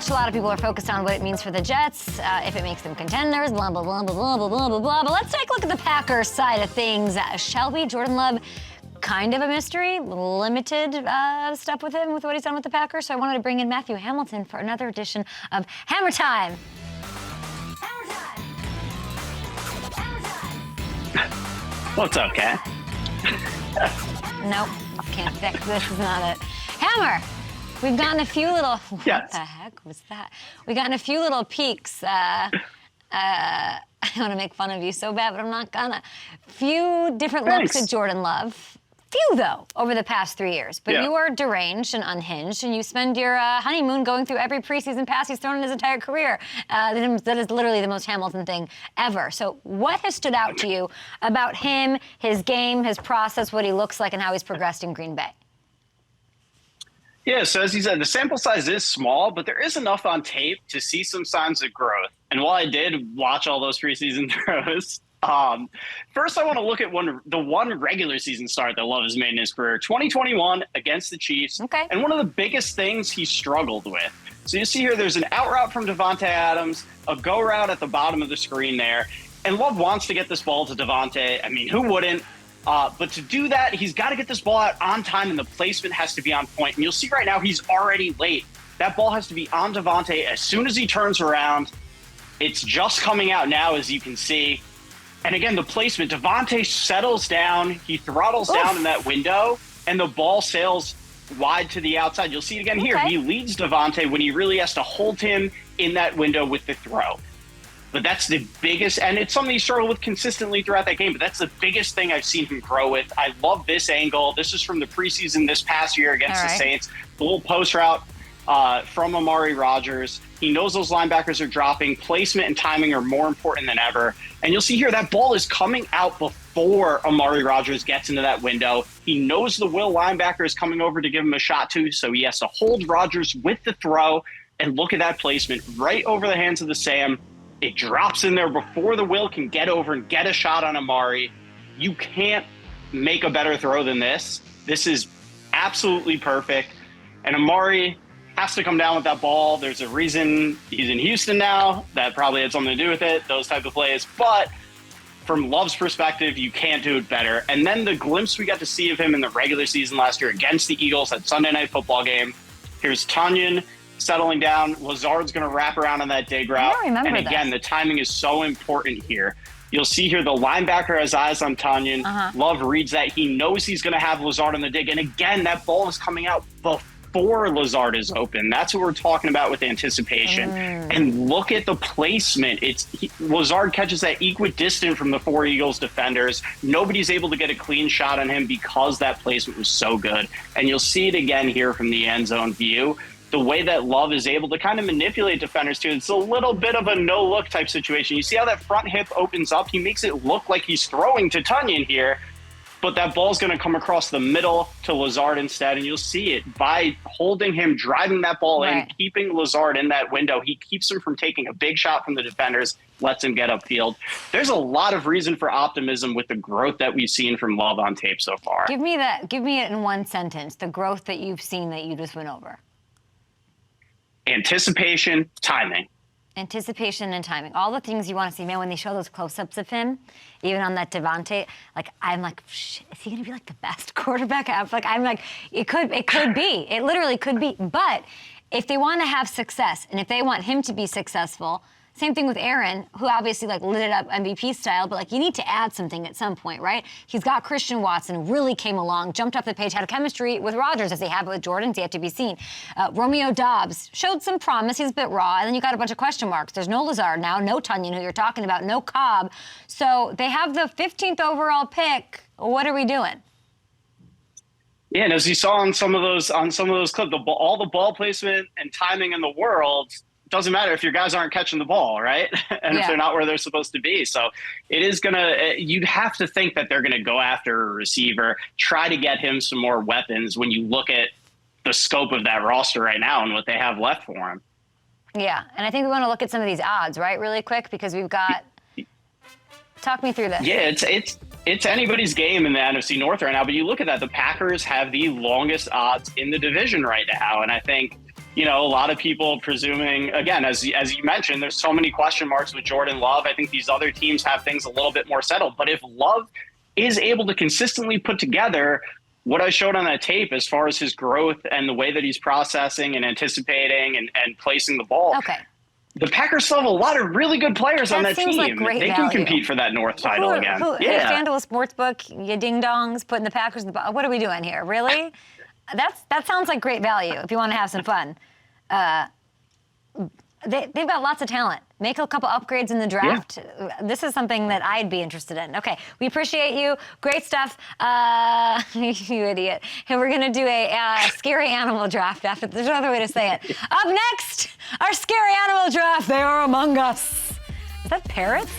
watch, a lot of people are focused on what it means for the Jets, if it makes them contenders, blah, blah, blah, blah, blah, blah, blah, blah, blah. But let's take a look at the Packers side of things. Shall we? Jordan Love, kind of a mystery, limited stuff with him, with what he's done with the Packers. So I wanted to bring in Matthew Hamilton for another edition of Hammer Time. What's up, Kat? Nope, can't fix this. Is not it. Hammer, we've gotten a few little. What the heck was that? We've gotten a few little peeks. I want to make fun of you so bad, but I'm not gonna. Few different looks at Jordan Love. Few, though, over the past 3 years. But you are deranged and unhinged, and you spend your honeymoon going through every preseason pass he's thrown in his entire career. That is literally the most Hamilton thing ever. So what has stood out to you about him, his game, his process, what he looks like, and how he's progressed in Green Bay? Yeah, so as you said, the sample size is small, but there is enough on tape to see some signs of growth. And while I did watch all those preseason throws, first, I want to look at the one regular season start that Love has made in his career, 2021 against the Chiefs. Okay. And one of the biggest things he struggled with. So you see here, there's an out route from Davante Adams, a go route at the bottom of the screen there. And Love wants to get this ball to Davante. I mean, who wouldn't? But to do that, he's got to get this ball out on time, and the placement has to be on point. And you'll see right now, he's already late. That ball has to be on Davante as soon as he turns around. It's just coming out now, as you can see. And again, the placement, Davante settles down, he throttles down in that window, and the ball sails wide to the outside. You'll see it again here. He leads Davante when he really has to hold him in that window with the throw. But that's the biggest, and it's something he struggled with consistently throughout that game, but that's the biggest thing I've seen him grow with. I love this angle. This is from the preseason this past year against the Saints. The little post route from Aaron Rodgers. He knows those linebackers are dropping. Placement and timing are more important than ever. And you'll see here that ball is coming out before Aaron Rodgers gets into that window. He knows the will linebacker is coming over to give him a shot to, so he has to hold Rodgers with the throw. And look at that placement right over the hands of the Sam. It drops in there before the will can get over and get a shot on Amari. You can't make a better throw than this. This is absolutely perfect. And Amari has to come down with that ball. There's a reason he's in Houston now. That probably had something to do with it, those type of plays. But from Love's perspective, you can't do it better. And then the glimpse we got to see of him in the regular season last year against the Eagles, that Sunday Night Football game. Here's Tunyon settling down. Lazard's going to wrap around on that dig route. And again, the timing is so important here. You'll see here the linebacker has eyes on Tunyon. Love reads that. He knows he's going to have Lazard on the dig. And again, that ball is coming out before Lazard is open. That's what we're talking about with anticipation. And look at the placement. Lazard catches that equidistant from the four Eagles defenders. Nobody's able to get a clean shot on him because that placement was so good. And you'll see it again here from the end zone view. The way that Love is able to kind of manipulate defenders too. It's a little bit of a no-look type situation. You see how that front hip opens up? He makes it look like he's throwing to Tunyon here, but that ball's going to come across the middle to Lazard instead, and you'll see it by holding him, driving that ball in, keeping Lazard in that window. He keeps him from taking a big shot from the defenders, lets him get upfield. There's a lot of reason for optimism with the growth that we've seen from Love on tape so far. Give me it in one sentence, the growth that you've seen that you just went over. Anticipation, timing. Anticipation and timing. All the things you want to see. Man, when they show those close-ups of him, even on that Davante, I'm like, shit, is he going to be like the best quarterback? I'm like, it could be. It literally could be. But if they want to have success, and if they want him to be successful, same thing with Aaron, who obviously lit it up MVP style, but you need to add something at some point, right? He's got Christian Watson, really came along, jumped off the page, had a chemistry with Rodgers as they have with Jordan's yet to be seen. Romeo Doubs showed some promise. He's a bit raw, and then you got a bunch of question marks. There's no Lazard now, no Tunyon, who you're talking about, no Cobb. So they have the 15th overall pick. What are we doing? Yeah, and as you saw on some of those clips, all the ball placement and timing in the world. Doesn't matter if your guys aren't catching the ball, right? And if they're not where they're supposed to be. So it is you'd have to think that they're going to go after a receiver, try to get him some more weapons when you look at the scope of that roster right now and what they have left for him. Yeah, and I think we want to look at some of these odds, right, really quick, because we've got – talk me through this. Yeah, it's anybody's game in the NFC North right now, but you look at that, the Packers have the longest odds in the division right now, and I think a lot of people presuming, again, as you mentioned, there's so many question marks with Jordan Love. I think these other teams have things a little bit more settled. But if Love is able to consistently put together what I showed on that tape as far as his growth and the way that he's processing and anticipating and placing the ball, the Packers still have a lot of really good players on that team. Like great they value. can compete for that North title again. FanDuel Sportsbook, you ding-dongs, putting the Packers in the bottom. What are we doing here? Really? That sounds like great value if you want to have some fun. They've got lots of talent. Make a couple upgrades in the draft. Yeah. This is something that I'd be interested in. Okay, we appreciate you. Great stuff. You idiot. And we're going to do a scary animal draft after. There's no other way to say it. Up next, our scary animal draft. They are among us. Is that parrots?